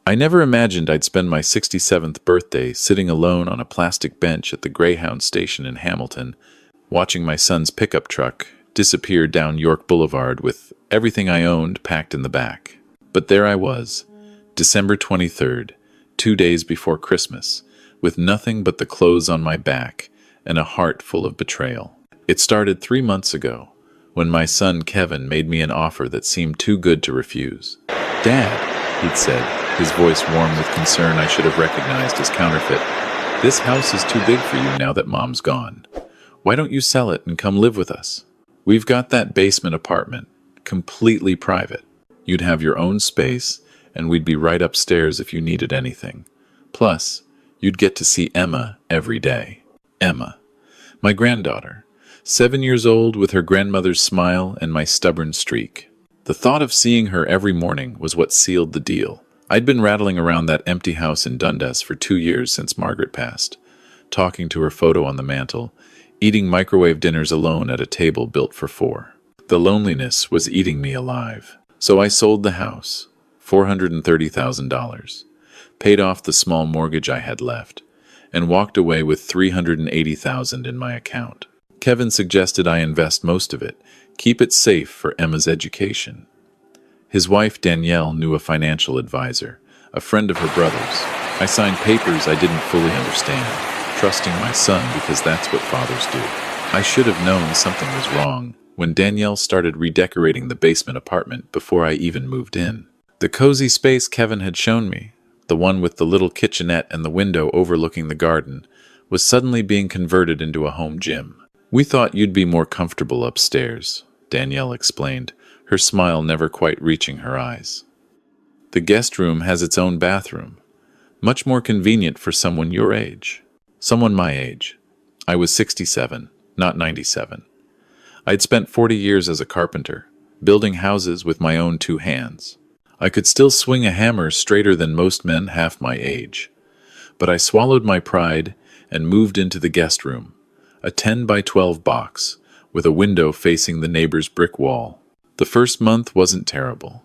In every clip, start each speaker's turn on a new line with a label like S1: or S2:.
S1: I never imagined I'd spend my 67th birthday sitting alone on a plastic bench at the Greyhound station in Hamilton, watching my son's pickup truck disappear down York Boulevard with everything I owned packed in the back. But there I was, December 23rd, 2 days before Christmas, with nothing but the clothes on my back and a heart full of betrayal. It started 3 months ago, when my son Kevin made me an offer that seemed too good to refuse. "Dad," he'd said, his voice warm with concern I should have recognized as counterfeit, "this house is too big for you now that Mom's gone. Why don't you sell it and come live with us? We've got that basement apartment, completely private. You'd have your own space, and we'd be right upstairs if you needed anything. Plus, you'd get to see Emma every day." Emma, my granddaughter, 7 years old with her grandmother's smile and my stubborn streak. The thought of seeing her every morning was what sealed the deal. I'd been rattling around that empty house in Dundas for 2 years since Margaret passed, talking to her photo on the mantel, eating microwave dinners alone at a table built for four. The loneliness was eating me alive. So I sold the house, $430,000, paid off the small mortgage I had left, and walked away with $380,000 in my account. Kevin suggested I invest most of it, keep it safe for Emma's education. His wife Danielle knew a financial advisor, a friend of her brother's. I signed papers I didn't fully understand, trusting my son because that's what fathers do. I should have known something was wrong when Danielle started redecorating the basement apartment before I even moved in. The cozy space Kevin had shown me, the one with the little kitchenette and the window overlooking the garden, was suddenly being converted into a home gym. "We thought you'd be more comfortable upstairs," Danielle explained, her smile never quite reaching her eyes. "The guest room has its own bathroom, much more convenient for someone your age." Someone my age. I was 67, not 97. I'd spent 40 years as a carpenter, building houses with my own 2 hands. I could still swing a hammer straighter than most men half my age. But I swallowed my pride and moved into the guest room, a 10 by 12 box with a window facing the neighbor's brick wall. The first month wasn't terrible.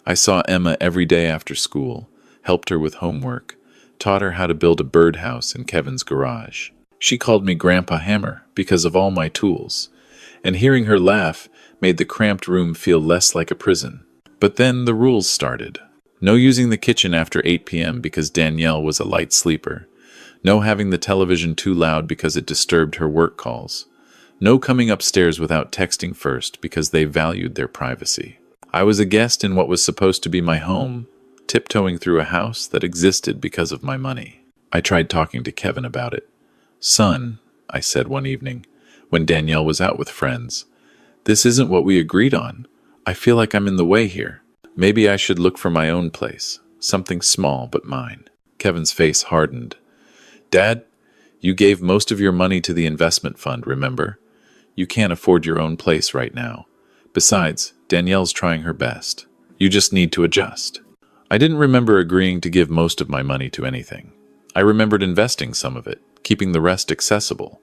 S1: I saw Emma every day after school, helped her with homework, taught her how to build a birdhouse in Kevin's garage. She called me Grandpa Hammer because of all my tools, and hearing her laugh made the cramped room feel less like a prison. But then the rules started. No using the kitchen after 8 p.m. because Danielle was a light sleeper. No having the television too loud because it disturbed her work calls. No coming upstairs without texting first because they valued their privacy. I was a guest in what was supposed to be my home, tiptoeing through a house that existed because of my money. I tried talking to Kevin about it. "Son," I said one evening, when Danielle was out with friends, "this isn't what we agreed on. I feel like I'm in the way here. Maybe I should look for my own place, something small but mine." Kevin's face hardened. "Dad, you gave most of your money to the investment fund, remember? You can't afford your own place right now. Besides, Danielle's trying her best. You just need to adjust." I didn't remember agreeing to give most of my money to anything. I remembered investing some of it, keeping the rest accessible.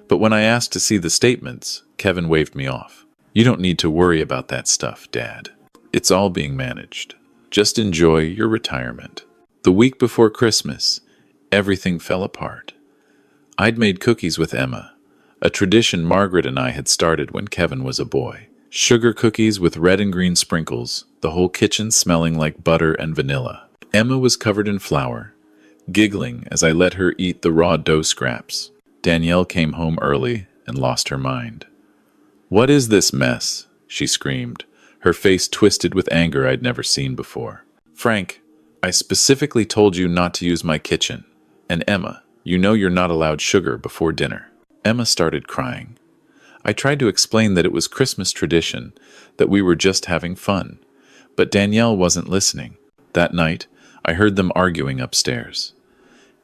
S1: But when I asked to see the statements, Kevin waved me off. "You don't need to worry about that stuff, Dad. It's all being managed. Just enjoy your retirement." The week before Christmas, everything fell apart. I'd made cookies with Emma, a tradition Margaret and I had started when Kevin was a boy. Sugar cookies with red and green sprinkles, the whole kitchen smelling like butter and vanilla. Emma was covered in flour, giggling as I let her eat the raw dough scraps. Danielle came home early and lost her mind. "What is this mess?" she screamed, her face twisted with anger I'd never seen before. "Frank, I specifically told you not to use my kitchen. And Emma, you know you're not allowed sugar before dinner." Emma started crying. I tried to explain that it was Christmas tradition, that we were just having fun. But Danielle wasn't listening. That night, I heard them arguing upstairs.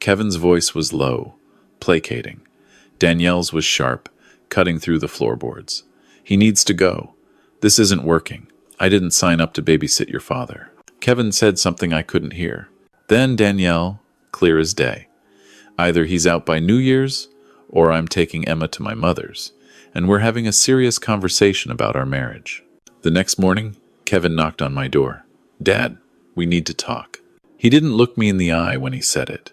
S1: Kevin's voice was low, placating. Danielle's was sharp, cutting through the floorboards. "He needs to go. This isn't working. I didn't sign up to babysit your father." Kevin said something I couldn't hear. Then Danielle, clear as day. "Either he's out by New Year's, or I'm taking Emma to my mother's, and we're having a serious conversation about our marriage." The next morning, Kevin knocked on my door. "Dad, we need to talk." He didn't look me in the eye when he said it.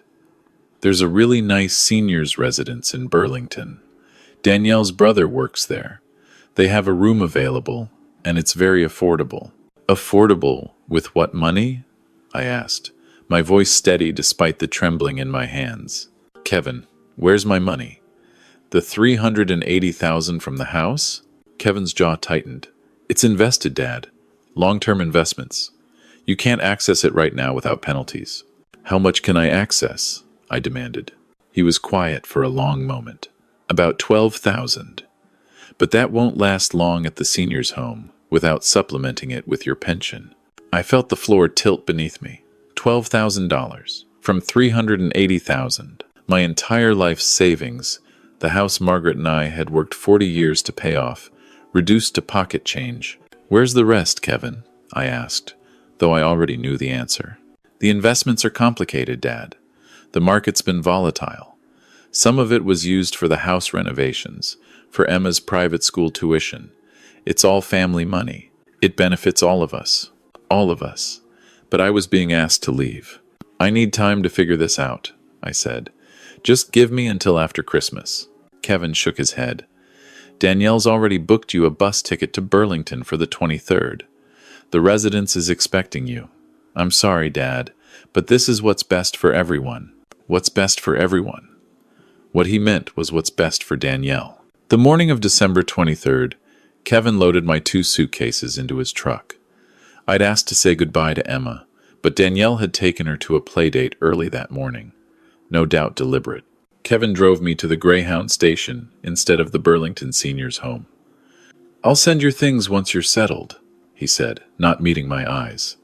S1: There's a really nice seniors residence in Burlington. Danielle's brother works there. They have a room available, and it's very affordable. Affordable with what money? I asked, my voice steady despite the trembling in my hands. Kevin, where's my money? The $380,000 from the house? Kevin's jaw tightened. It's invested, Dad. Long-term investments. You can't access it right now without penalties. How much can I access? I demanded. He was quiet for a long moment. About $12,000. But that won't last long at the seniors' home without supplementing it with your pension. I felt the floor tilt beneath me. $12,000 from $380,000. My entire life's savings, the house Margaret and I had worked 40 years to pay off, reduced to pocket change. Where's the rest, Kevin? I asked, though I already knew the answer. The investments are complicated, Dad. The market's been volatile. Some of it was used for the house renovations, for Emma's private school tuition. It's all family money. It benefits all of us. All of us. But I was being asked to leave. I need time to figure this out, I said. Just give me until after Christmas. Kevin shook his head. Danielle's already booked you a bus ticket to Burlington for the 23rd. The residence is expecting you. I'm sorry, Dad, but this is what's best for everyone. What's best for everyone. What he meant was what's best for Danielle. The morning of December 23rd, Kevin loaded my 2 suitcases into his truck. I'd asked to say goodbye to Emma, but Danielle had taken her to a play date early that morning. No doubt deliberate. Kevin drove me to the Greyhound station instead of the Burlington seniors' home. I'll send your things once you're settled, he said, not meeting my eyes.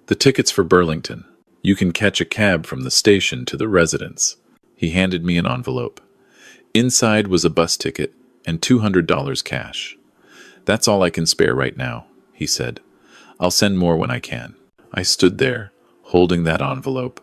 S1: The ticket's for Burlington. You can catch a cab from the station to the residence. He handed me an envelope. Inside was a bus ticket and $200 cash. That's all I can spare right now, he said. I'll send more when I can. I stood there, holding that envelope,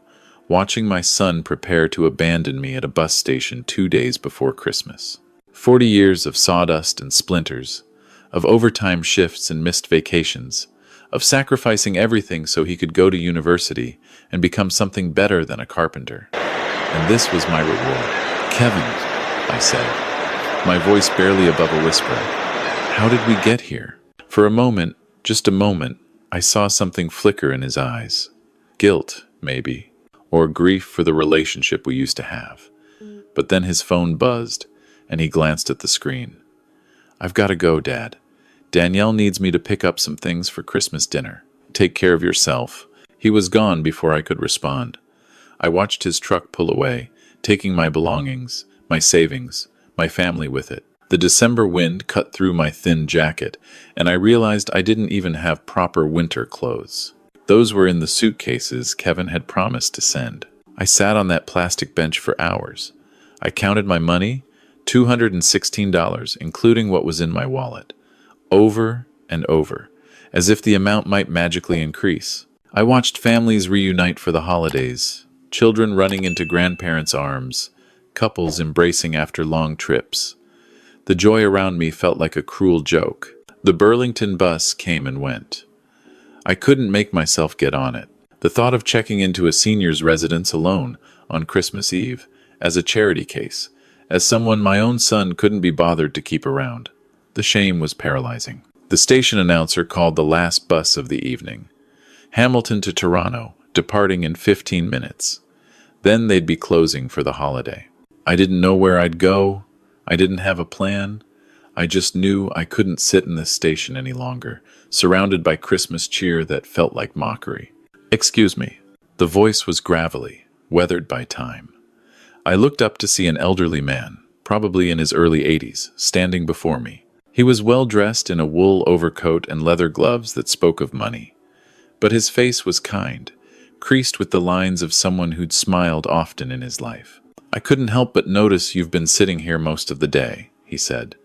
S1: watching my son prepare to abandon me at a bus station 2 days before Christmas. 40 years of sawdust and splinters, of overtime shifts and missed vacations, of sacrificing everything so he could go to university and become something better than a carpenter. And this was my reward. Kevin, I said, my voice barely above a whisper. How did we get here? For a moment, just a moment, I saw something flicker in his eyes. Guilt, maybe, or grief for the relationship we used to have. But then his phone buzzed, and he glanced at the screen. I've got to go, Dad. Danielle needs me to pick up some things for Christmas dinner. Take care of yourself. He was gone before I could respond. I watched his truck pull away, taking my belongings, my savings, my family with it. The December wind cut through my thin jacket, and I realized I didn't even have proper winter clothes. Those were in the suitcases Kevin had promised to send. I sat on that plastic bench for hours. I counted my money, $216, including what was in my wallet, over and over, as if the amount might magically increase. I watched families reunite for the holidays, children running into grandparents' arms, couples embracing after long trips. The joy around me felt like a cruel joke. The Burlington bus came and went. I couldn't make myself get on it. The thought of checking into a senior's residence alone on Christmas Eve, as a charity case, as someone my own son couldn't be bothered to keep around. The shame was paralyzing. The station announcer called the last bus of the evening. Hamilton to Toronto, departing in 15 minutes. Then they'd be closing for the holiday. I didn't know where I'd go. I didn't have a plan. I just knew I couldn't sit in this station any longer, surrounded by Christmas cheer that felt like mockery. Excuse me. The voice was gravelly, weathered by time. I looked up to see an elderly man, probably in his early 80s, standing before me. He was well dressed in a wool overcoat and leather gloves that spoke of money. But his face was kind, creased with the lines of someone who'd smiled often in his life. I couldn't help but notice you've been sitting here most of the day, he said.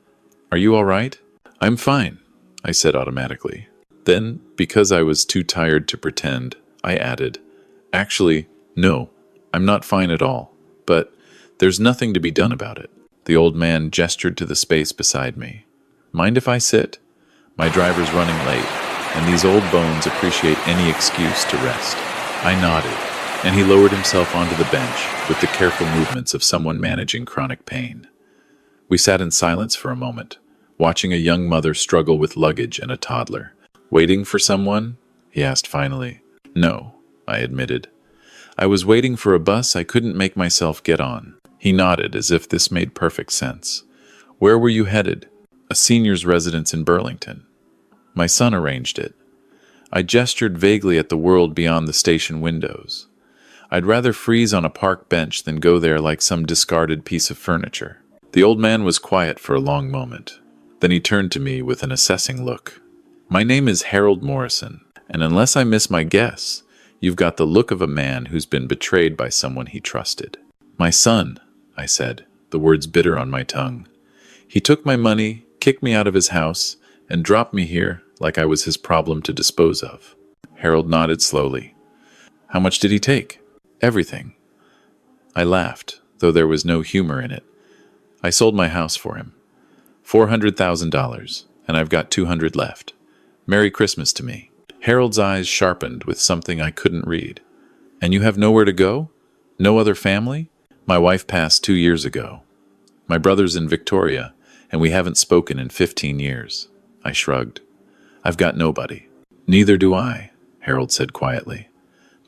S1: Are you all right? I'm fine, I said automatically. Then, because I was too tired to pretend, I added, Actually, no, I'm not fine at all, but there's nothing to be done about it. The old man gestured to the space beside me. Mind if I sit? My driver's running late, and these old bones appreciate any excuse to rest. I nodded, and he lowered himself onto the bench with the careful movements of someone managing chronic pain. We sat in silence for a moment, watching a young mother struggle with luggage and a toddler. "Waiting for someone?" he asked finally. "No," I admitted. "I was waiting for a bus I couldn't make myself get on." He nodded as if this made perfect sense. "Where were you headed?" "A senior's residence in Burlington. My son arranged it." I gestured vaguely at the world beyond the station windows. "I'd rather freeze on a park bench than go there like some discarded piece of furniture." The old man was quiet for a long moment. Then he turned to me with an assessing look. "My name is Harold Morrison, and unless I miss my guess, you've got the look of a man who's been betrayed by someone he trusted." "My son," I said, the words bitter on my tongue. "He took my money, kicked me out of his house, and dropped me here like I was his problem to dispose of." Harold nodded slowly. "How much did he take?" "Everything." I laughed, though there was no humor in it. "I sold my house for him. $400,000, and I've got 200 left. Merry Christmas to me." Harold's eyes sharpened with something I couldn't read. "And you have nowhere to go? No other family?" "My wife passed 2 years ago. My brother's in Victoria, and we haven't spoken in 15 years. I shrugged. "I've got nobody." "Neither do I," Harold said quietly.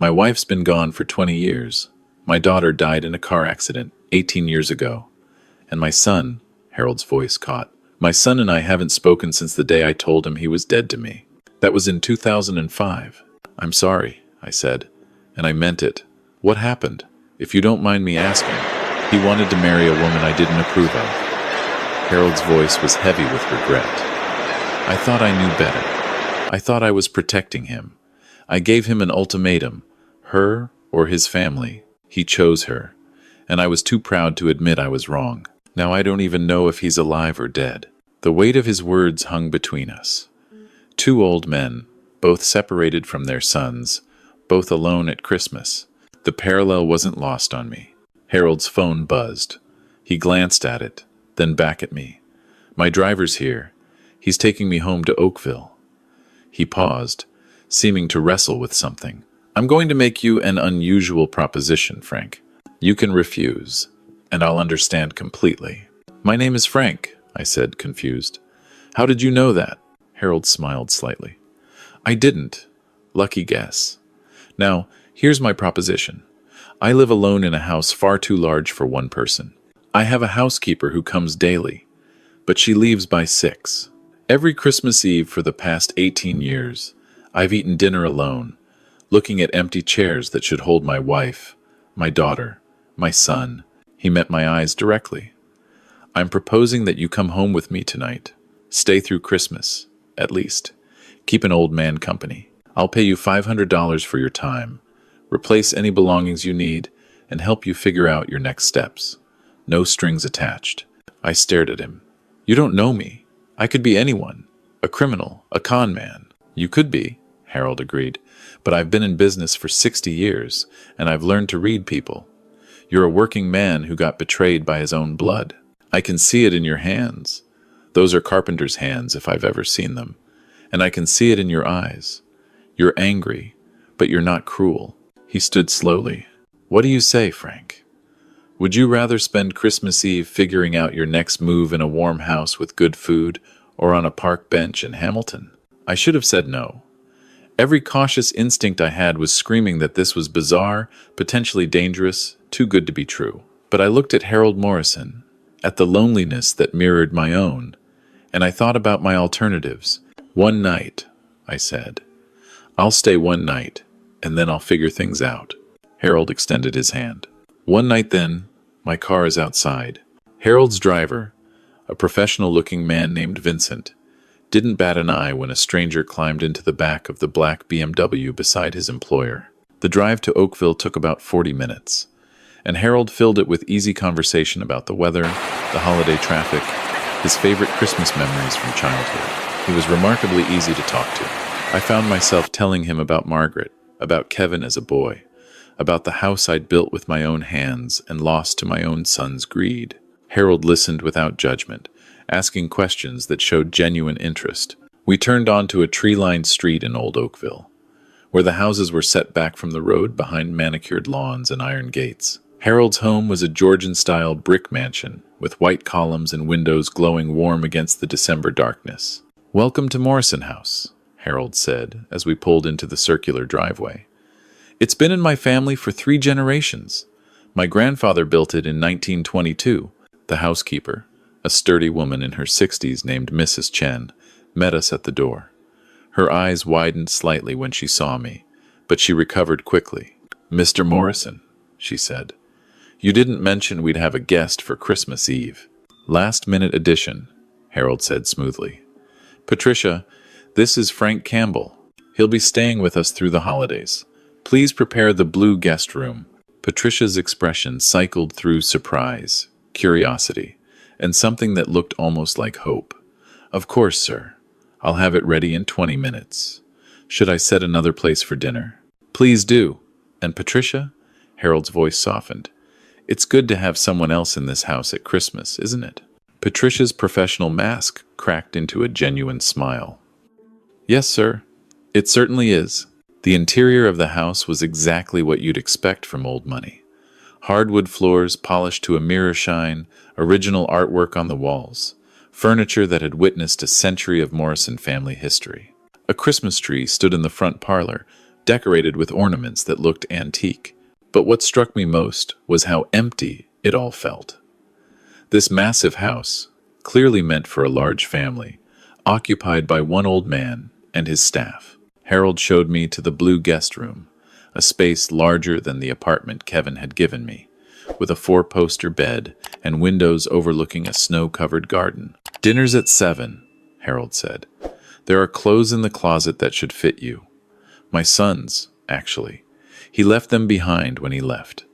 S1: "My wife's been gone for 20 years. My daughter died in a car accident 18 years ago. And my son," Harold's voice caught, "my son and I haven't spoken since the day I told him he was dead to me. That was in 2005. "I'm sorry," I said, and I meant it. "What happened? If you don't mind me asking." "He wanted to marry a woman I didn't approve of." Harold's voice was heavy with regret. "I thought I knew better. I thought I was protecting him. I gave him an ultimatum, her or his family. He chose her, and I was too proud to admit I was wrong. Now I don't even know if he's alive or dead." The weight of his words hung between us. Two old men, both separated from their sons, both alone at Christmas. The parallel wasn't lost on me. Harold's phone buzzed. He glanced at it, then back at me. "My driver's here. He's taking me home to Oakville." He paused, seeming to wrestle with something. "I'm going to make you an unusual proposition, Frank. You can refuse, and I'll understand completely." "My name is Frank," I said, confused. "How did you know that?" Harold smiled slightly. "I didn't. Lucky guess. Now, here's my proposition. I live alone in a house far too large for one person. I have a housekeeper who comes daily, but she leaves by 6. Every Christmas Eve for the past 18 years, I've eaten dinner alone, looking at empty chairs that should hold my wife, my daughter, my son." He met my eyes directly. "I'm proposing that you come home with me tonight. Stay through Christmas, at least. Keep an old man company. I'll pay you $500 for your time, replace any belongings you need, and help you figure out your next steps. No strings attached." I stared at him. "You don't know me. I could be anyone. A criminal, a con man." "You could be," Harold agreed, "but I've been in business for 60 years, and I've learned to read people. You're a working man who got betrayed by his own blood. I can see it in your hands. Those are carpenter's hands if I've ever seen them. And I can see it in your eyes. You're angry, but you're not cruel." He stood slowly. "What do you say, Frank? Would you rather spend Christmas Eve figuring out your next move in a warm house with good food, or on a park bench in Hamilton?" I should have said no. Every cautious instinct I had was screaming that this was bizarre, potentially dangerous, too good to be true. But I looked at Harold Morrison, at the loneliness that mirrored my own, and I thought about my alternatives. "One night," I said. "I'll stay one night, and then I'll figure things out." Harold extended his hand. "One night then, my car is outside." Harold's driver, a professional-looking man named Vincent, didn't bat an eye when a stranger climbed into the back of the black BMW beside his employer. The drive to Oakville took about 40 minutes, and Harold filled it with easy conversation about the weather, the holiday traffic, his favorite Christmas memories from childhood. He was remarkably easy to talk to. I found myself telling him about Margaret, about Kevin as a boy, about the house I'd built with my own hands and lost to my own son's greed. Harold listened without judgment, asking questions that showed genuine interest. We turned onto a tree-lined street in Old Oakville. where the houses were set back from the road behind manicured lawns and iron gates. Harold's home was a Georgian-style brick mansion, with white columns and windows glowing warm against the December darkness. "Welcome to Morrison House," Harold said as we pulled into the circular driveway. "It's been in my family for 3 generations. My grandfather built it in 1922. The housekeeper, a sturdy woman in her 60s named Mrs. Chen, met us at the door. Her eyes widened slightly when she saw me, but she recovered quickly. "Mr. Morrison," she said, "you didn't mention we'd have a guest for Christmas Eve." "Last-minute addition," Harold said smoothly. "Patricia, this is Frank Campbell. He'll be staying with us through the holidays. Please prepare the blue guest room." Patricia's expression cycled through surprise, curiosity, and something that looked almost like hope. "Of course, sir. I'll have it ready in 20 minutes. Should I set another place for dinner?" "Please do. And Patricia," Harold's voice softened, "it's good to have someone else in this house at Christmas, isn't it?" Patricia's professional mask cracked into a genuine smile. "Yes, sir. It certainly is." The interior of the house was exactly what you'd expect from old money. Hardwood floors polished to a mirror shine, original artwork on the walls, furniture that had witnessed a century of Morrison family history. A Christmas tree stood in the front parlor, decorated with ornaments that looked antique. But what struck me most was how empty it all felt. This massive house, clearly meant for a large family, occupied by one old man and his staff. Harold showed me to the blue guest room, a space larger than the apartment Kevin had given me, with a 4-poster bed and windows overlooking a snow-covered garden. "Dinner's at 7, Harold said. "There are clothes in the closet that should fit you. My son's, actually. He left them behind when he left.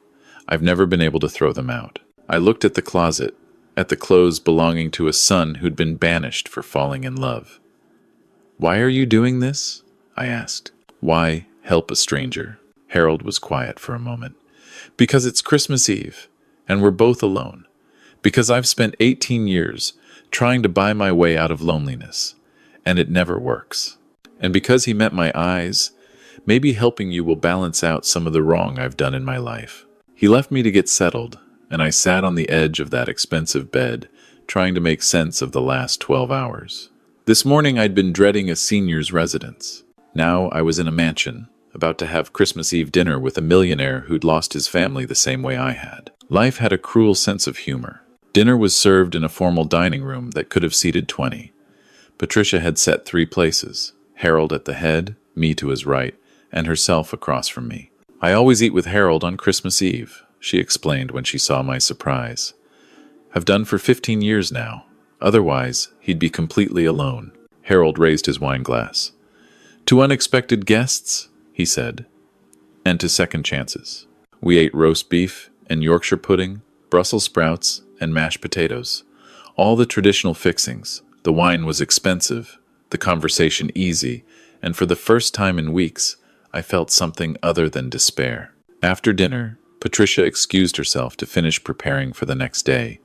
S1: I've never been able to throw them out." I looked at the closet, at the clothes belonging to a son who'd been banished for falling in love. "Why are you doing this?" I asked. "Why help a stranger?" Harold was quiet for a moment. "Because it's Christmas Eve, and we're both alone. Because I've spent 18 years trying to buy my way out of loneliness, and it never works. And because he met my eyes, maybe helping you will balance out some of the wrong I've done in my life." He left me to get settled, and I sat on the edge of that expensive bed, trying to make sense of the last 12 hours. This morning I'd been dreading a senior's residence. Now I was in a mansion, about to have Christmas Eve dinner with a millionaire who'd lost his family the same way I had. Life had a cruel sense of humor. Dinner was served in a formal dining room that could have seated 20. Patricia had set 3 places, Harold at the head, me to his right, and herself across from me. "I always eat with Harold on Christmas Eve," she explained when she saw my surprise. "I've done for 15 years now. Otherwise, he'd be completely alone." Harold raised his wine glass. "To unexpected guests," he said, "and to second chances." We ate roast beef and Yorkshire pudding, Brussels sprouts, and mashed potatoes. All the traditional fixings. The wine was expensive, the conversation easy, and for the first time in weeks, I felt something other than despair. After dinner, Patricia excused herself to finish preparing for the next day,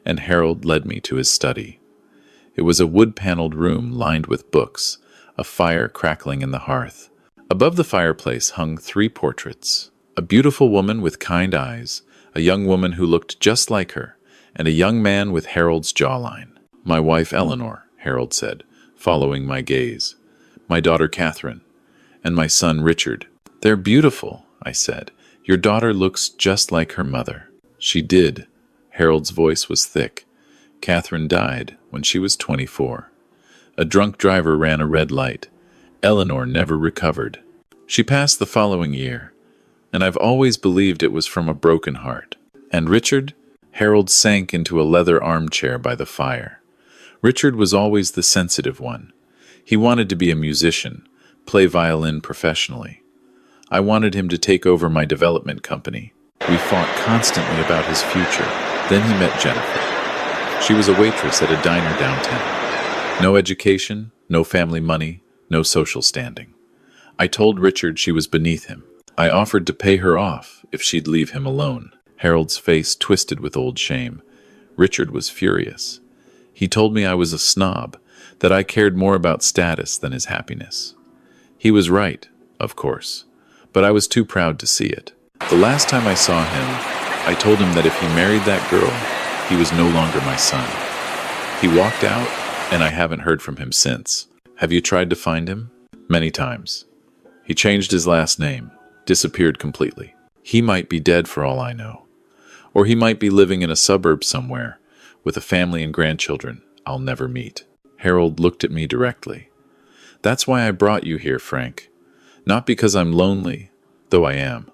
S1: and Harold led me to his study. It was a wood-paneled room lined with books, a fire crackling in the hearth. Above the fireplace hung 3 portraits: a beautiful woman with kind eyes, a young woman who looked just like her, and a young man with Harold's jawline. "My wife Eleanor," Harold said, following my gaze. "My daughter Catherine, and my son Richard." "They're beautiful," I said. "Your daughter looks just like her mother." She did. Harold's voice was thick. Catherine died when she was 24. A drunk driver ran a red light. Eleanor never recovered. She passed the following year, and I've always believed it was from a broken heart. And Richard? Harold sank into a leather armchair by the fire. Richard was always the sensitive one. He wanted to be a musician, play violin professionally. I wanted him to take over my development company. We fought constantly about his future. Then he met Jennifer. She was a waitress at a diner downtown. No education, no family money, no social standing. I told Richard she was beneath him. I offered to pay her off if she'd leave him alone. Harold's face twisted with old shame. Richard was furious. He told me I was a snob, that I cared more about status than his happiness. He was right. of course, but I was too proud to see it. The last time I saw him, I told him that if he married that girl, he was no longer my son. He walked out, and I haven't heard from him since. Have you tried to find him? Many times. He changed his last name, disappeared completely. He might be dead for all I know. Or he might be living in a suburb somewhere, with a family and grandchildren I'll never meet. Harold looked at me directly. That's why I brought you here, Frank. Not because I'm lonely, though I am,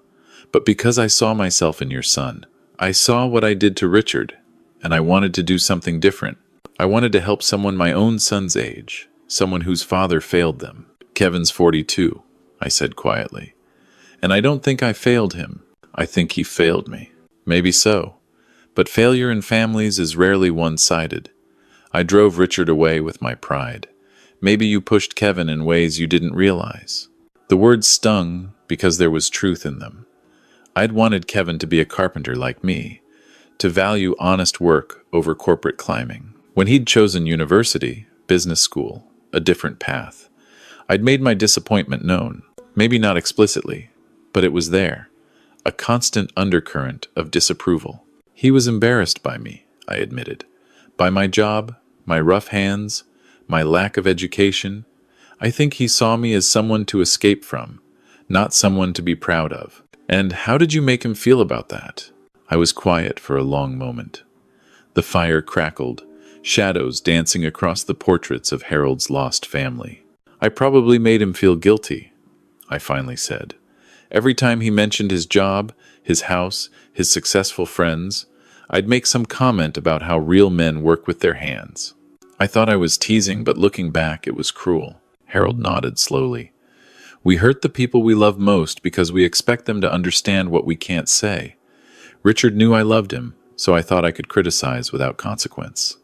S1: but because I saw myself in your son. I saw what I did to Richard, and I wanted to do something different. I wanted to help someone my own son's age, someone whose father failed them. Kevin's 42, I said quietly. And I don't think I failed him. I think he failed me. Maybe so. But failure in families is rarely one-sided. I drove Richard away with my pride. Maybe you pushed Kevin in ways you didn't realize. The words stung because there was truth in them. I'd wanted Kevin to be a carpenter like me, to value honest work over corporate climbing. When he'd chosen university, business school, a different path, I'd made my disappointment known. Maybe not explicitly, but it was there, a constant undercurrent of disapproval. He was embarrassed by me, I admitted. By my job, my rough hands, my lack of education. I think he saw me as someone to escape from, not someone to be proud of. And how did you make him feel about that? I was quiet for a long moment. The fire crackled, shadows dancing across the portraits of Harold's lost family. I probably made him feel guilty, I finally said. Every time he mentioned his job, his house, his successful friends, I'd make some comment about how real men work with their hands. I thought I was teasing, but looking back, it was cruel. Harold nodded slowly. We hurt the people we love most because we expect them to understand what we can't say. Richard knew I loved him, so I thought I could criticize without consequence.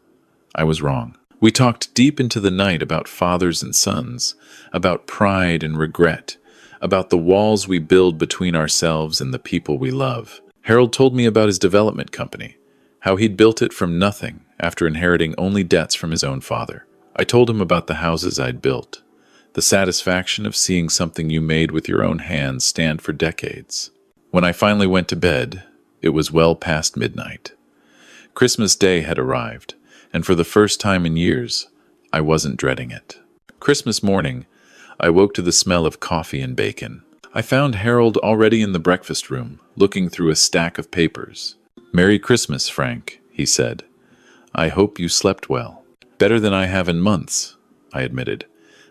S1: I was wrong. We talked deep into the night about fathers and sons, about pride and regret, about the walls we build between ourselves and the people we love. Harold told me about his development company, how he'd built it from nothing after inheriting only debts from his own father. I told him about the houses I'd built, the satisfaction of seeing something you made with your own hands stand for decades. When I finally went to bed, it was well past midnight. Christmas Day had arrived, and for the first time in years, I wasn't dreading it. Christmas morning, I woke to the smell of coffee and bacon. I found Harold already in the breakfast room, looking through a stack of papers. "Merry Christmas, Frank," he said. "I hope you slept well." "Better than I have in months," I admitted.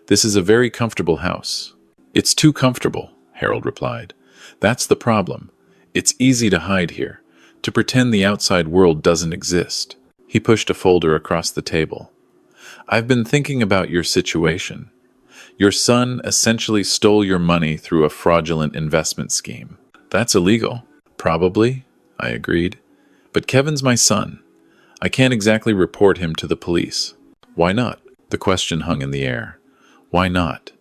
S1: "This is a very comfortable house." "It's too comfortable," Harold replied. "That's the problem. It's easy to hide here, to pretend the outside world doesn't exist." He pushed a folder across the table. "I've been thinking about your situation. Your son essentially stole your money through a fraudulent investment scheme. That's illegal." "Probably," I agreed. "But Kevin's my son. I can't exactly report him to the police." "Why not?" The question hung in the air. Why not?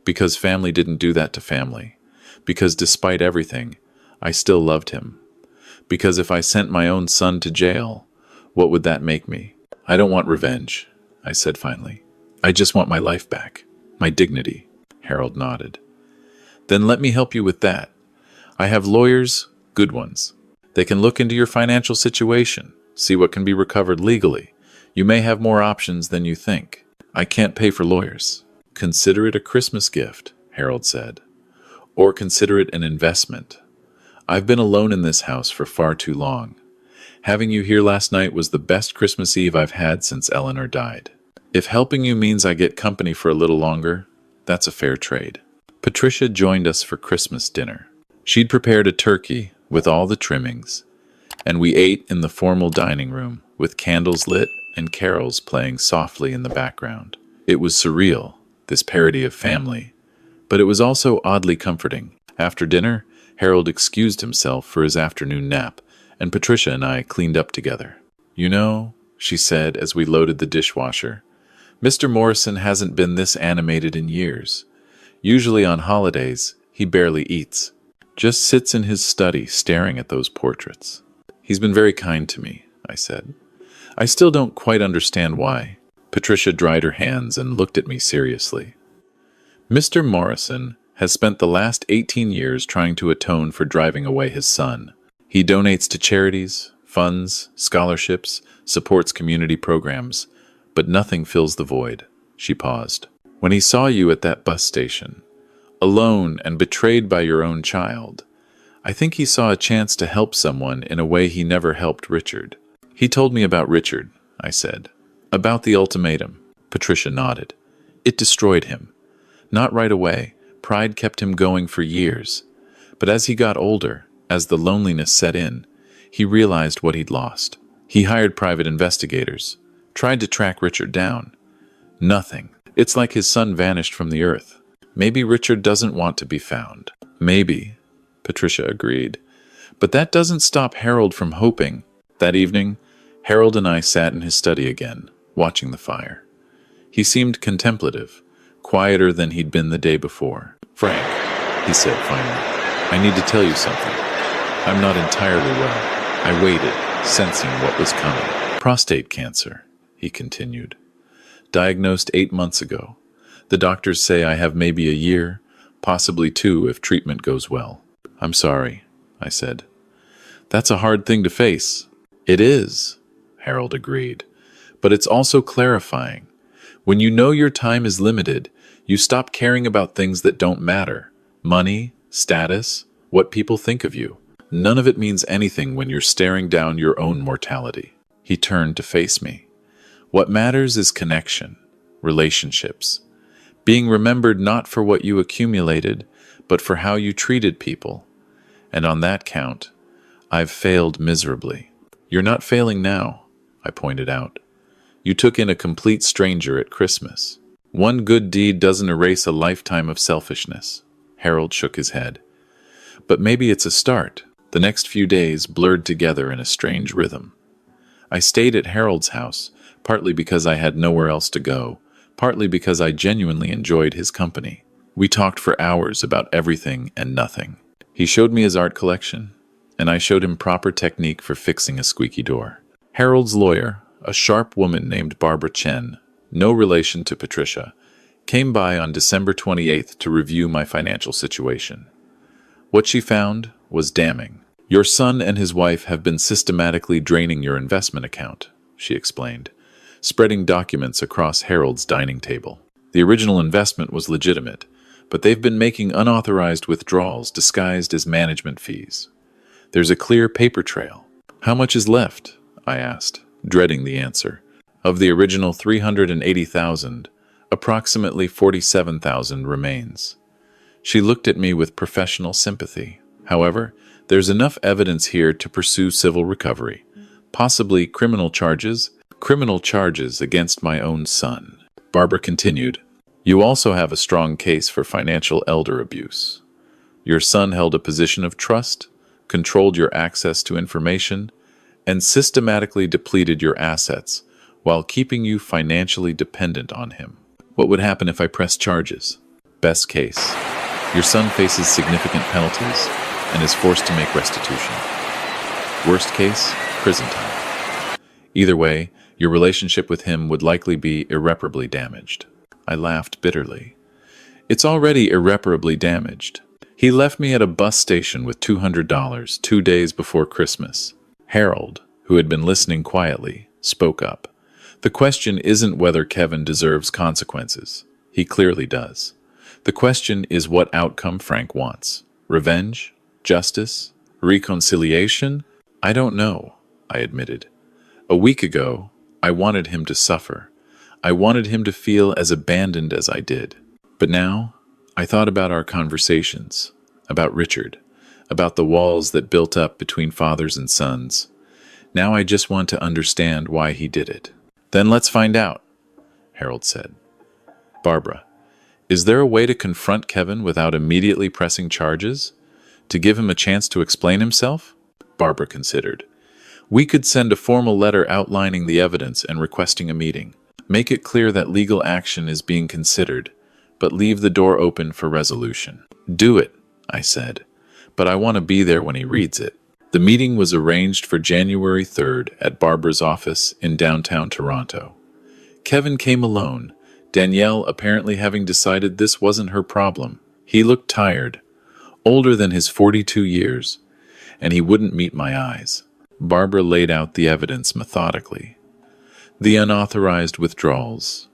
S1: Because family didn't do that to family. Because despite everything, I still loved him. Because if I sent my own son to jail, what would that make me? "I don't want revenge," I said finally. "I just want my life back. My dignity." Harold nodded. "Then let me help you with that. I have lawyers, good ones. They can look into your financial situation, see what can be recovered legally. You may have more options than you think. I can't pay for lawyers." "Consider it a Christmas gift," Harold said. "Or consider it an investment. I've been alone in this house for far too long. Having you here last night was the best Christmas Eve I've had since Eleanor died. If helping you means I get company for a little longer, that's a fair trade." Patricia joined us for Christmas dinner. She'd prepared a turkey with all the trimmings, and we ate in the formal dining room with candles lit and carols playing softly in the background. It was surreal, this parody of family, but it was also oddly comforting. After dinner, Harold excused himself for his afternoon nap, and Patricia and I cleaned up together. "You know," she said as we loaded the dishwasher, "Mr. Morrison hasn't been this animated in years. Usually on holidays, he barely eats. Just sits in his study staring at those portraits." "He's been very kind to me," I said. "I still don't quite understand why." Patricia dried her hands and looked at me seriously. "Mr. Morrison has spent the last 18 years trying to atone for driving away his son. He donates to charities, funds, scholarships, supports community programs, but nothing fills the void. She paused. When he saw you at that bus station, alone and betrayed by your own child, I think he saw a chance to help someone in a way he never helped Richard. He told me about Richard, I said. About the ultimatum. Patricia nodded. It destroyed him. Not right away. Pride kept him going for years. But as he got older, as the loneliness set in, he realized what he'd lost. He hired private investigators, tried to track Richard down. Nothing. It's like his son vanished from the earth. Maybe Richard doesn't want to be found. Maybe, Patricia agreed. But that doesn't stop Harold from hoping. That evening, Harold and I sat in his study again, watching the fire. He seemed contemplative, quieter than he'd been the day before. Frank, he said finally, I need to tell you something. I'm not entirely well. I waited, sensing what was coming. Prostate cancer, he continued. Diagnosed 8 months ago. The doctors say I have maybe a year, possibly 2 if treatment goes well. I'm sorry, I said. That's a hard thing to face. It is, Harold agreed. But it's also clarifying. When you know your time is limited, you stop caring about things that don't matter. Money, status, what people think of you. None of it means anything when you're staring down your own mortality. He turned to face me. What matters is connection, relationships. Being remembered not for what you accumulated, but for how you treated people. And on that count, I've failed miserably. You're not failing now, I pointed out. You took in a complete stranger at Christmas. One good deed doesn't erase a lifetime of selfishness. Harold shook his head. But maybe it's a start. The next few days blurred together in a strange rhythm. I stayed at Harold's house, partly because I had nowhere else to go, partly because I genuinely enjoyed his company. We talked for hours about everything and nothing. He showed me his art collection, and I showed him proper technique for fixing a squeaky door. Harold's lawyer, a sharp woman named Barbara Chen, no relation to Patricia, came by on December 28th to review my financial situation. What she found was damning. Your son and his wife have been systematically draining your investment account, she explained, spreading documents across Harold's dining table. The original investment was legitimate, but they've been making unauthorized withdrawals disguised as management fees. There's a clear paper trail. How much is left? I asked, dreading the answer. Of the original $380,000, approximately $47,000 remains. She looked at me with professional sympathy. However, there's enough evidence here to pursue civil recovery, possibly criminal charges against my own son. Barbara continued, You also have a strong case for financial elder abuse. Your son held a position of trust, controlled your access to information, and systematically depleted your assets while keeping you financially dependent on him. What would happen if I pressed charges? Best case, your son faces significant penalties and is forced to make restitution. Worst case, prison time. Either way, your relationship with him would likely be irreparably damaged. I laughed bitterly. It's already irreparably damaged. He left me at a bus station with $200 2 days before Christmas. Harold, who had been listening quietly, spoke up. The question isn't whether Kevin deserves consequences. He clearly does. The question is what outcome Frank wants. Revenge? Justice? Reconciliation? I don't know, I admitted. A week ago, I wanted him to suffer. I wanted him to feel as abandoned as I did. But now, I thought about our conversations, about Richard, about the walls that built up between fathers and sons. Now I just want to understand why he did it. Then let's find out, Harold said. Barbara, is there a way to confront Kevin without immediately pressing charges? To give him a chance to explain himself? Barbara considered. We could send a formal letter outlining the evidence and requesting a meeting. Make it clear that legal action is being considered, but leave the door open for resolution. Do it, I said, but I want to be there when he reads it. The meeting was arranged for January 3rd at Barbara's office in downtown Toronto. Kevin came alone, Danielle apparently having decided this wasn't her problem. He looked tired, older than his 42 years, and he wouldn't meet my eyes. Barbara laid out the evidence methodically. The unauthorized withdrawals,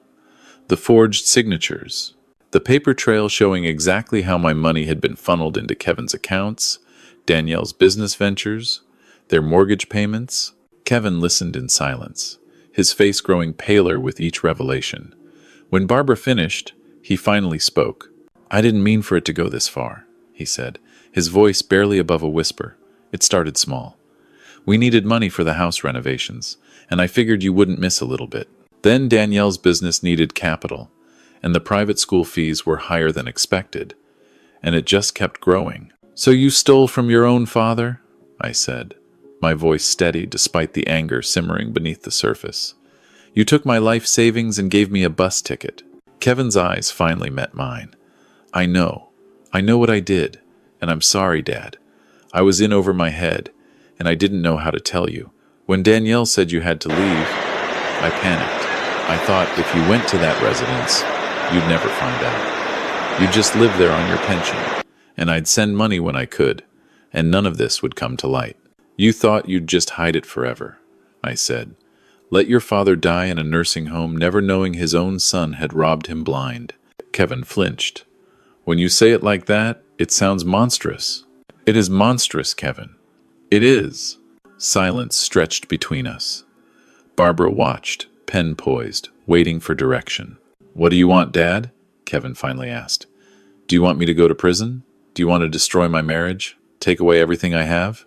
S1: the forged signatures, the paper trail showing exactly how my money had been funneled into Kevin's accounts, Danielle's business ventures, their mortgage payments. Kevin listened in silence, his face growing paler with each revelation. When Barbara finished, he finally spoke. "I didn't mean for it to go this far," he said, his voice barely above a whisper. "It started small. We needed money for the house renovations, and I figured you wouldn't miss a little bit. Then Danielle's business needed capital, and the private school fees were higher than expected, and it just kept growing. So you stole from your own father?" I said, my voice steady despite the anger simmering beneath the surface. "You took my life savings and gave me a bus ticket." Kevin's eyes finally met mine. I know what I did, and I'm sorry, Dad. I was in over my head, and I didn't know how to tell you. When Danielle said you had to leave, I panicked. I thought if you went to that residence, you'd never find out. You'd just live there on your pension, and I'd send money when I could, and none of this would come to light. You thought you'd just hide it forever, I said. Let your father die in a nursing home, never knowing his own son had robbed him blind. Kevin flinched. When you say it like that, it sounds monstrous. It is monstrous, Kevin. It is. Silence stretched between us. Barbara watched, pen poised, waiting for direction. What do you want, Dad? Kevin finally asked. Do you want me to go to prison? Do you want to destroy my marriage? Take away everything I have?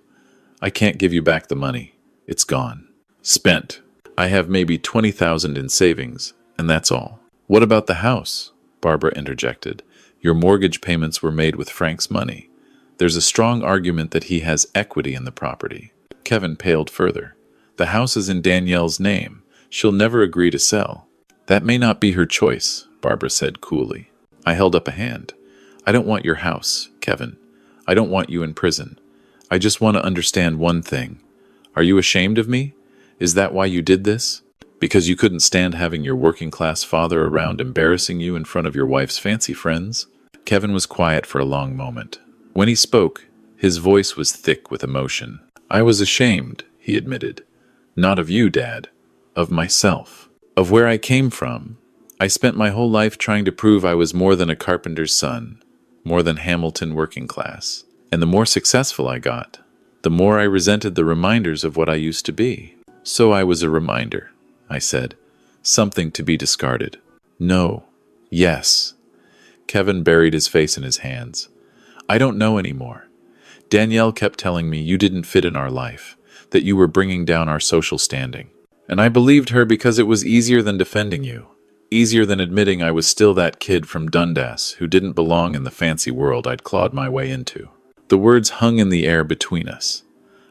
S1: I can't give you back the money. It's gone. Spent. I have maybe 20,000 in savings, and that's all. What about the house? Barbara interjected. Your mortgage payments were made with Frank's money. There's a strong argument that he has equity in the property. Kevin paled further. The house is in Danielle's name. She'll never agree to sell. That may not be her choice, Barbara said coolly. I held up a hand. I don't want your house, Kevin. I don't want you in prison. I just want to understand one thing. Are you ashamed of me? Is that why you did this? Because you couldn't stand having your working-class father around embarrassing you in front of your wife's fancy friends? Kevin was quiet for a long moment. When he spoke, his voice was thick with emotion. I was ashamed, he admitted. Not of you, Dad. Of myself. Of where I came from. I spent my whole life trying to prove I was more than a carpenter's son, more than Hamilton working class. And the more successful I got, the more I resented the reminders of what I used to be. So I was a reminder, I said. Something to be discarded. No. Yes. Kevin buried his face in his hands. I don't know anymore. Danielle kept telling me you didn't fit in our life, that you were bringing down our social standing. And I believed her because it was easier than defending you. Easier than admitting I was still that kid from Dundas who didn't belong in the fancy world I'd clawed my way into. The words hung in the air between us.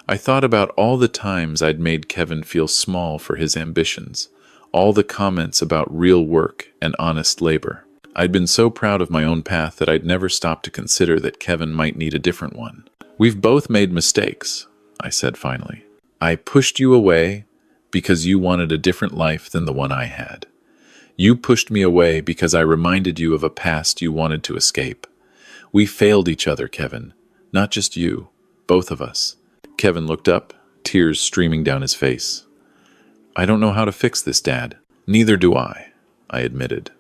S1: I thought about all the times I'd made Kevin feel small for his ambitions, all the comments about real work and honest labor. I'd been so proud of my own path that I'd never stopped to consider that Kevin might need a different one. We've both made mistakes, I said finally. I pushed you away because you wanted a different life than the one I had. You pushed me away because I reminded you of a past you wanted to escape. We failed each other, Kevin. Not just you, both of us. Kevin looked up, tears streaming down his face. I don't know how to fix this, Dad. Neither do I admitted.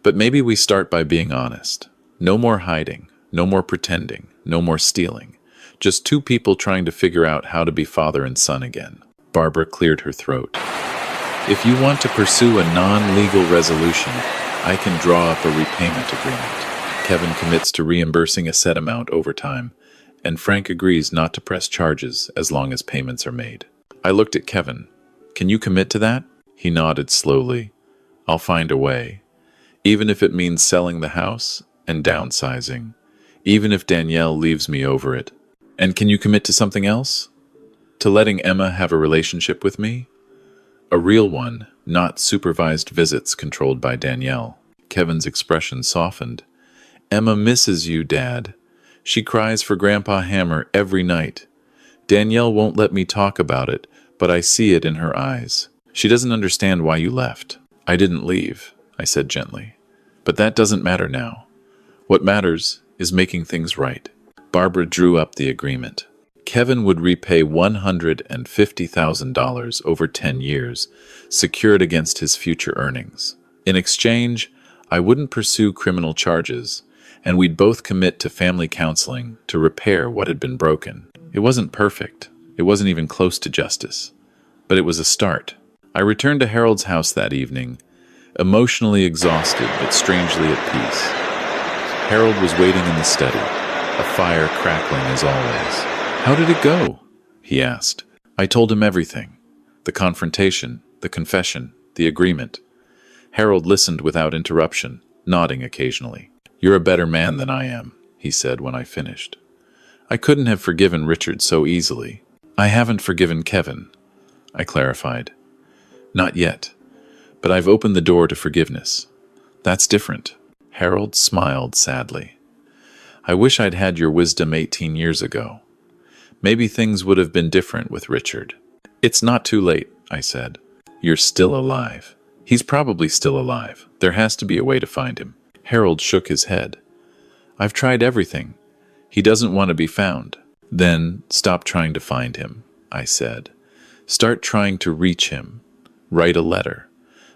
S1: But maybe we start by being honest. No more hiding, no more pretending, no more stealing. Just two people trying to figure out how to be father and son again. Barbara cleared her throat. If you want to pursue a non-legal resolution, I can draw up a repayment agreement. Kevin commits to reimbursing a set amount over time, and Frank agrees not to press charges as long as payments are made. I looked at Kevin. Can you commit to that? He nodded slowly. I'll find a way. Even if it means selling the house and downsizing. Even if Danielle leaves me over it. And can you commit to something else? To letting Emma have a relationship with me? A real one, not supervised visits controlled by Danielle. Kevin's expression softened. Emma misses you, Dad. She cries for Grandpa Hammer every night. Danielle won't let me talk about it, but I see it in her eyes. She doesn't understand why you left. I didn't leave, I said gently. But that doesn't matter now. What matters is making things right. Barbara drew up the agreement. Kevin would repay $150,000 over 10 years, secured against his future earnings. In exchange, I wouldn't pursue criminal charges, and we'd both commit to family counseling to repair what had been broken. It wasn't perfect. It wasn't even close to justice. But it was a start. I returned to Harold's house that evening, emotionally exhausted but strangely at peace. Harold was waiting in the study, a fire crackling as always. "How did it go?" he asked. I told him everything. The confrontation, the confession, the agreement. Harold listened without interruption, nodding occasionally. "You're a better man than I am," he said when I finished. I couldn't have forgiven Richard so easily. "I haven't forgiven Kevin," I clarified. "Not yet, but I've opened the door to forgiveness. That's different." Harold smiled sadly. "I wish I'd had your wisdom 18 years ago. Maybe things would have been different with Richard." "It's not too late," I said. "You're still alive." "He's probably still alive. There has to be a way to find him." Harold shook his head. "I've tried everything. He doesn't want to be found." "Then stop trying to find him," I said. "Start trying to reach him. Write a letter.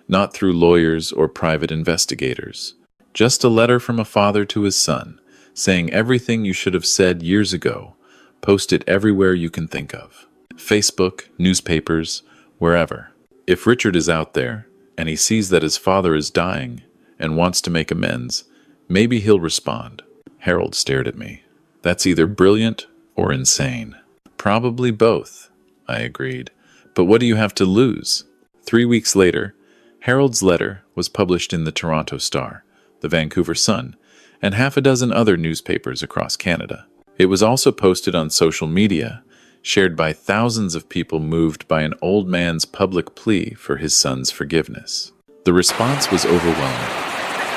S1: Not through lawyers or private investigators. Just a letter from a father to his son, saying everything you should have said years ago. Post it everywhere you can think of. Facebook, newspapers, wherever. If Richard is out there, and he sees that his father is dying and wants to make amends, maybe he'll respond." Harold stared at me. "That's either brilliant or insane." "Probably both," I agreed. "But what do you have to lose?" 3 weeks later, Harold's letter was published in the Toronto Star, the Vancouver Sun, and half a dozen other newspapers across Canada. It was also posted on social media, shared by thousands of people moved by an old man's public plea for his son's forgiveness. The response was overwhelming.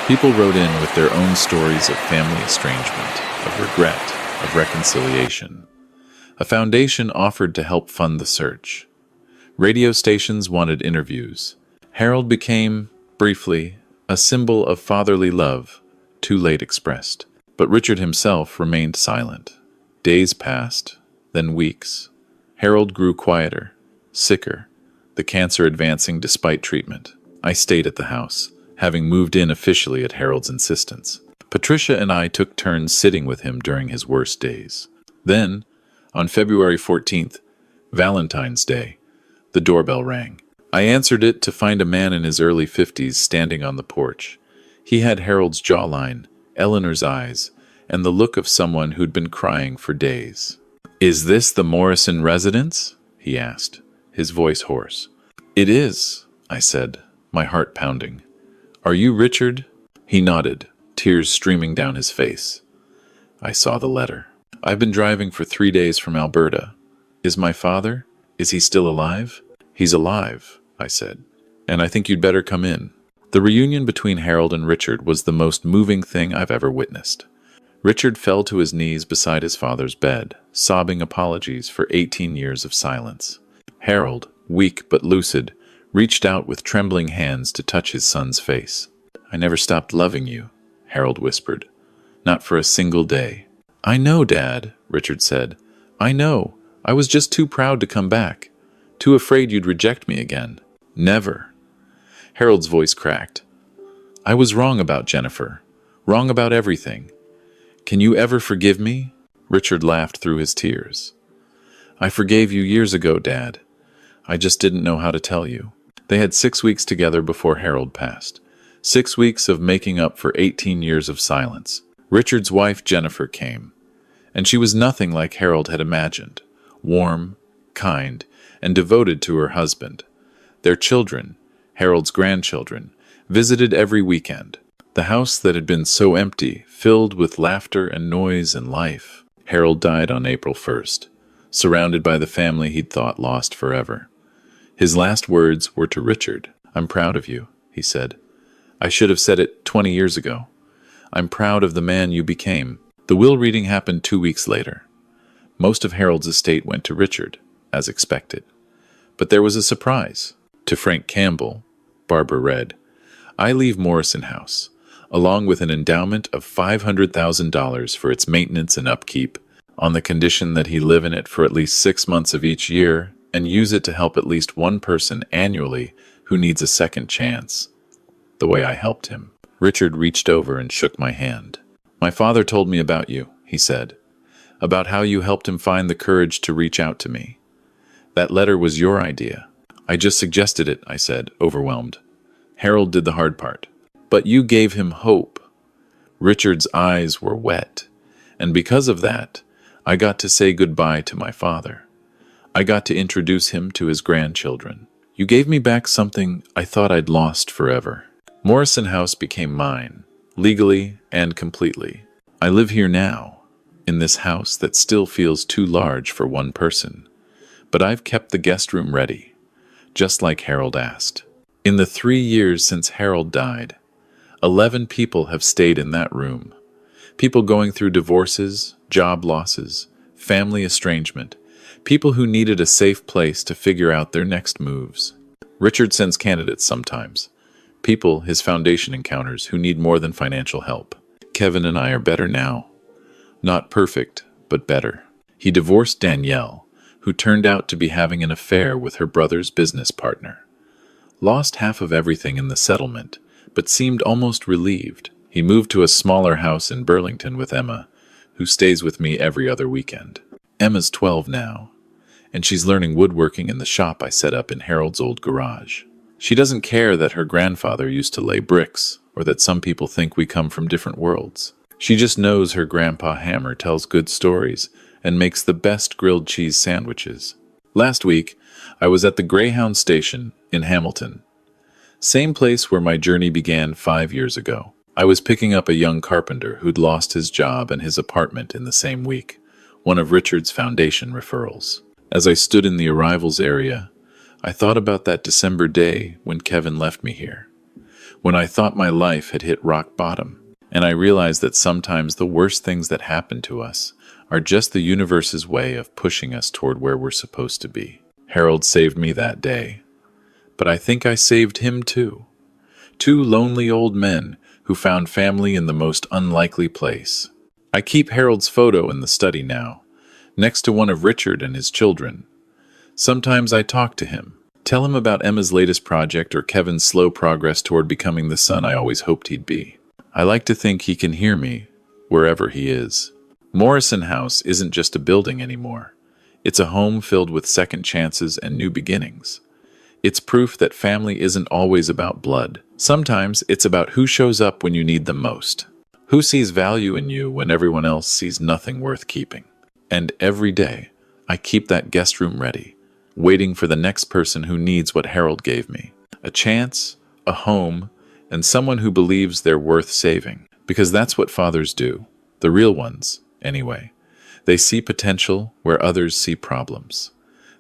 S1: People wrote in with their own stories of family estrangement, of regret, of reconciliation. A foundation offered to help fund the search. Radio stations wanted interviews. Harold became, briefly, a symbol of fatherly love, too late expressed. But Richard himself remained silent. Days passed, then weeks. Harold grew quieter, sicker, the cancer advancing despite treatment. I stayed at the house, having moved in officially at Harold's insistence. Patricia and I took turns sitting with him during his worst days. Then, on February 14th, Valentine's Day, the doorbell rang. I answered it to find a man in his early 50s standing on the porch. He had Harold's jawline, Eleanor's eyes, and the look of someone who'd been crying for days. "Is this the Morrison residence?" he asked, his voice hoarse. "It is," I said, my heart pounding. "Are you Richard?" He nodded, tears streaming down his face. I saw the letter. "I've been driving for 3 days from Alberta. Is my father? Is he still alive?" "He's alive," I said, "and I think you'd better come in." The reunion between Harold and Richard was the most moving thing I've ever witnessed. Richard fell to his knees beside his father's bed, sobbing apologies for 18 years of silence. Harold, weak but lucid, reached out with trembling hands to touch his son's face. "I never stopped loving you," Harold whispered. "Not for a single day." "I know, Dad," Richard said. "I know. I was just too proud to come back. Too afraid you'd reject me again." "Never." Harold's voice cracked. "I was wrong about Jennifer. Wrong about everything. Can you ever forgive me?" Richard laughed through his tears. "I forgave you years ago, Dad. I just didn't know how to tell you." They had 6 weeks together before Harold passed. 6 weeks of making up for 18 years of silence. Richard's wife, Jennifer, came, and she was nothing like Harold had imagined. Warm, kind, and devoted to her husband. Their children, Harold's grandchildren, visited every weekend. The house that had been so empty, filled with laughter and noise and life. Harold died on April 1st, surrounded by the family he'd thought lost forever. His last words were to Richard. "I'm proud of you," he said. "I should have said it 20 years ago. I'm proud of the man you became." The will reading happened 2 weeks later. Most of Harold's estate went to Richard, as expected. But there was a surprise. To Frank Campbell, Barbara read, "I leave Morrison House. along with an endowment of $500,000 for its maintenance and upkeep, on the condition that he live in it for at least 6 months of each year and use it to help at least one person annually who needs a second chance. The way I helped him. Richard reached over and shook my hand. "My father told me about you," he said, "about how you helped him find the courage to reach out to me. That letter was your idea." "I just suggested it," I said, overwhelmed. "Harold did the hard part." "But you gave him hope." Richard's eyes were wet, and because of that, I got to say goodbye to my father. I got to introduce him to his grandchildren. You gave me back something I thought I'd lost forever. Morrison House became mine, legally and completely. I live here now, in this house that still feels too large for one person. But I've kept the guest room ready, just like Harold asked. In the 3 years since Harold died, 11 people have stayed in that room. People going through divorces, job losses, family estrangement, people who needed a safe place to figure out their next moves. Richard sends candidates sometimes. People his foundation encounters who need more than financial help. Kevin and I are better now. Not perfect, but better. He divorced Danielle, who turned out to be having an affair with her brother's business partner. Lost half of everything in the settlement, but seemed almost relieved. He moved to a smaller house in Burlington with Emma, who stays with me every other weekend. Emma's 12 now, and she's learning woodworking in the shop I set up in Harold's old garage. She doesn't care that her grandfather used to lay bricks, or that some people think we come from different worlds. She just knows her grandpa Hammer tells good stories and makes the best grilled cheese sandwiches. Last week, I was at the Greyhound station in Hamilton. Same place where my journey began 5 years ago. I was picking up a young carpenter who'd lost his job and his apartment in the same week, one of Richard's foundation referrals. As I stood in the arrivals area, I thought about that December day when Kevin left me here, when I thought my life had hit rock bottom, and I realized that sometimes the worst things that happen to us are just the universe's way of pushing us toward where we're supposed to be. Harold saved me that day, but I think I saved him too. 2 lonely old men who found family in the most unlikely place. I keep Harold's photo in the study now, next to one of Richard and his children. Sometimes I talk to him, tell him about Emma's latest project or Kevin's slow progress toward becoming the son I always hoped he'd be. I like to think he can hear me, wherever he is. Morrison House isn't just a building anymore. It's a home filled with second chances and new beginnings. It's proof that family isn't always about blood. Sometimes it's about who shows up when you need them most. Who sees value in you when everyone else sees nothing worth keeping. And every day, I keep that guest room ready, waiting for the next person who needs what Harold gave me. A chance, a home, and someone who believes they're worth saving. Because that's what fathers do. The real ones, anyway. They see potential where others see problems.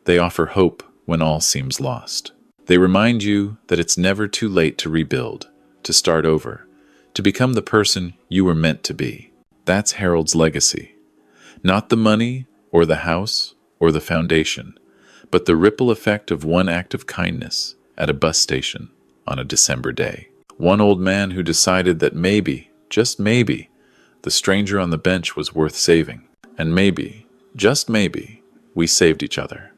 S1: They offer hope when all seems lost. They remind you that it's never too late to rebuild, to start over, to become the person you were meant to be. That's Harold's legacy. Not the money, or the house, or the foundation, but the ripple effect of one act of kindness at a bus station on a December day. One old man who decided that maybe, just maybe, the stranger on the bench was worth saving. And maybe, just maybe, we saved each other.